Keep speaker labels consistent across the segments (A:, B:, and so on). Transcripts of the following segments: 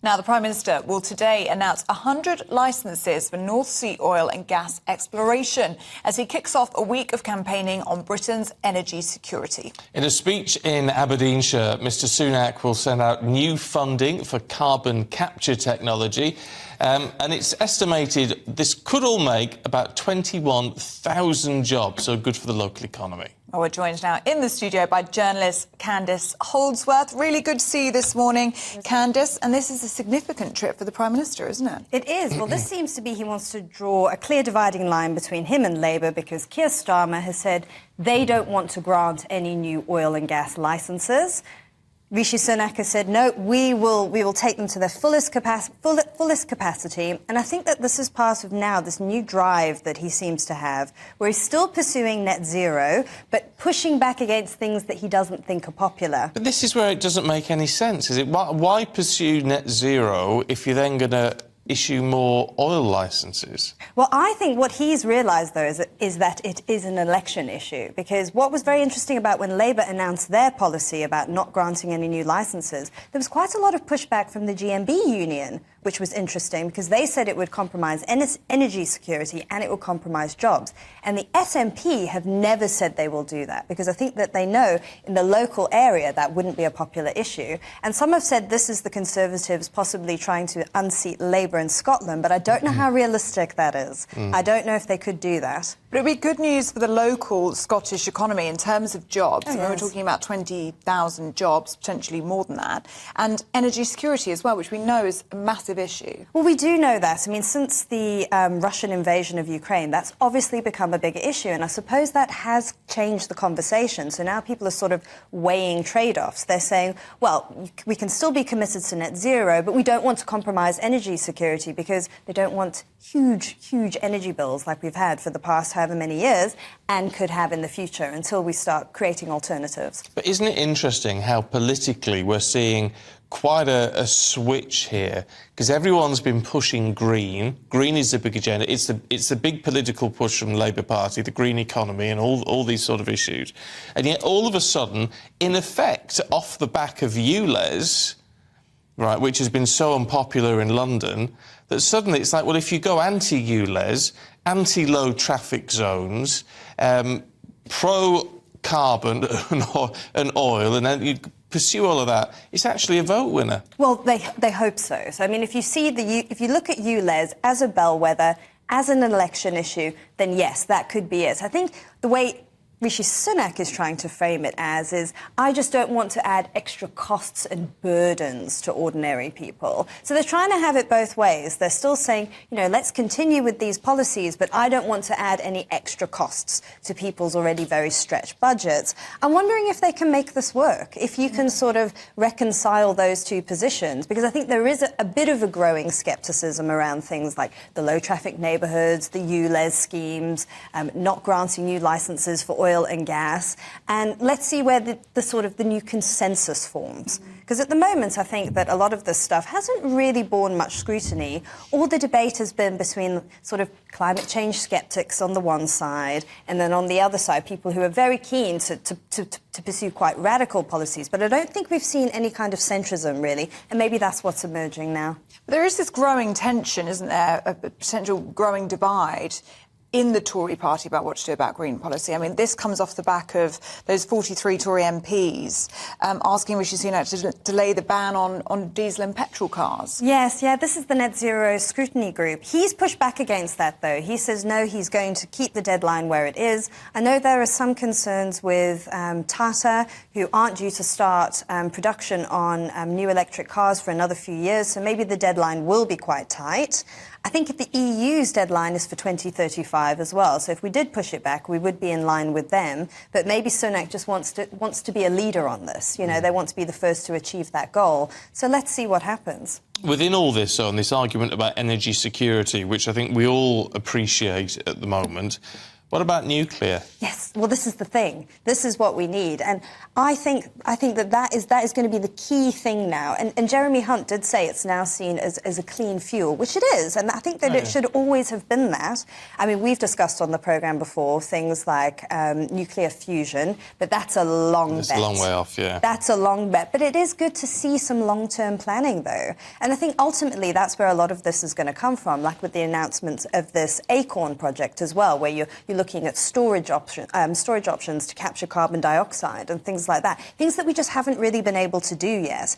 A: Now, the Prime Minister will today announce 100 licences for North Sea oil and gas exploration as he kicks off a week of campaigning on Britain's energy security.
B: In a speech in Aberdeenshire, Mr Sunak will send out new funding for carbon capture technology. And it's estimated this could all make about 21,000 jobs, so good for the local economy.
A: Well, we're joined now in the studio by journalist Candice Holdsworth. Really good to see you this morning, Candice. And this is a significant trip for the Prime Minister, isn't it?
C: It is. Well, this seems to be he wants to draw a clear dividing line between him and Labour because Keir Starmer has said they don't want to grant any new oil and gas licences. Rishi Sunak has said, no, we will take them to their fullest capacity. And I think that this is part of now this new drive that he seems to have, where he's still pursuing net zero, but pushing back against things that he doesn't think are popular.
B: But this is where it doesn't make any sense, is it? Why pursue net zero if you're then going to issue more oil licences?
C: Well, I think what he's realised, though, is that it is an election issue. Because what was very interesting about when Labour announced their policy about not granting any new licences, there was quite a lot of pushback from the GMB union, which was interesting because they said it would compromise energy security and it will compromise jobs. And the SNP have never said they will do that because I think that they know in the local area that wouldn't be a popular issue. And some have said this is the Conservatives possibly trying to unseat Labour in Scotland, but I don't know how realistic that is. I don't know if they could do that.
A: But it would be good news for the local Scottish economy in terms of jobs.
C: Oh, yes.
A: We're talking about 20,000 jobs, potentially more than that, and energy security as well, which we know is a massive issue.
C: Well, we do know that. I mean, since the Russian invasion of Ukraine, that's obviously become a bigger issue, and I suppose that has changed the conversation. So now people are sort of weighing trade-offs. They're saying, well, we can still be committed to net zero, but we don't want to compromise energy security because they don't want huge energy bills like we've had for the past however many years and could have in the future until we start creating alternatives.
B: But isn't it interesting how politically we're seeing quite a switch here? Because everyone's been pushing green. Green is the big agenda. It's the big political push from the Labour Party, the green economy and all these sort of issues. And yet all of a sudden, in effect, off the back of ULEZ, right, which has been so unpopular in London, that suddenly it's like, well, if you go anti-ULEZ, anti-low traffic zones, pro-carbon and oil, and then you pursue all of that, it's actually a vote winner.
C: Well, they hope so. So, I mean, if you look at ULEZ as a bellwether, as an election issue, then yes, that could be it. I think the way Rishi Sunak is trying to frame it as is, I just don't want to add extra costs and burdens to ordinary people. So they're trying to have it both ways. They're still saying, you know, let's continue with these policies, but I don't want to add any extra costs to people's already very stretched budgets. I'm wondering if they can make this work, if you can sort of reconcile those two positions, because I think there is a bit of a growing scepticism around things like the low traffic neighbourhoods, the ULEZ schemes, not granting new licences for oil and gas, and let's see where the sort of the new consensus forms. Because at the moment, I think that a lot of this stuff hasn't really borne much scrutiny. All the debate has been between sort of climate change sceptics on the one side, and then on the other side, people who are very keen to pursue quite radical policies. But I don't think we've seen any kind of centrism, really, and maybe that's what's emerging now.
A: But there is this growing tension, isn't there, a potential growing divide in the Tory party about what to do about green policy. I mean, this comes off the back of those 43 Tory MPs asking Rishi Sunak to delay the ban on diesel and petrol cars.
C: Yes, this is the Net Zero Scrutiny Group. He's pushed back against that, though. He says, no, he's going to keep the deadline where it is. I know there are some concerns with Tata, who aren't due to start production on new electric cars for another few years, so maybe the deadline will be quite tight. I think the EU's deadline is for 2035 as well. So if we did push it back, we would be in line with them. But maybe Sunak just wants to be a leader on this. You know, they want to be the first to achieve that goal. So let's see what happens.
B: Within all this, on this argument about energy security, which I think we all appreciate at the moment, What about nuclear?
C: Yes, well, this is the thing. This is what we need, and I think that is going to be the key thing now. And Jeremy Hunt did say it's now seen as a clean fuel, which it is, and I think that it should always have been that. I mean, we've discussed on the programme before things like nuclear fusion, but that's a long bet.
B: It's a long way off, yeah.
C: That's a long bet, but it is good to see some long-term planning, though. And I think ultimately that's where a lot of this is going to come from, like with the announcement of this Acorn project as well, where you're looking at storage options to capture carbon dioxide and things like that, things that we just haven't really been able to do yet.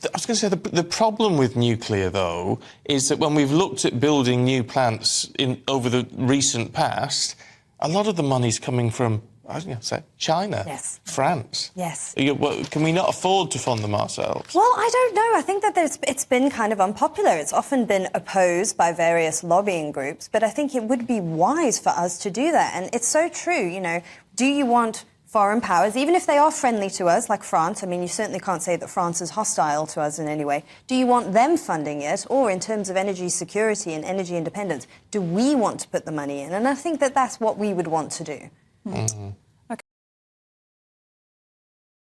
B: I was going to say, the problem with nuclear, though, is that when we've looked at building new plants over the recent past, a lot of the money's coming from, I was going to say, China,
C: yes.
B: France.
C: Yes.
B: Can we not afford to fund them ourselves?
C: Well, I don't know. I think that it's been kind of unpopular. It's often been opposed by various lobbying groups, but I think it would be wise for us to do that. And it's so true, you know, do you want foreign powers, even if they are friendly to us, like France? I mean, you certainly can't say that France is hostile to us in any way. Do you want them funding it? Or in terms of energy security and energy independence, do we want to put the money in? And I think that that's what we would want to do.
B: Mm-hmm.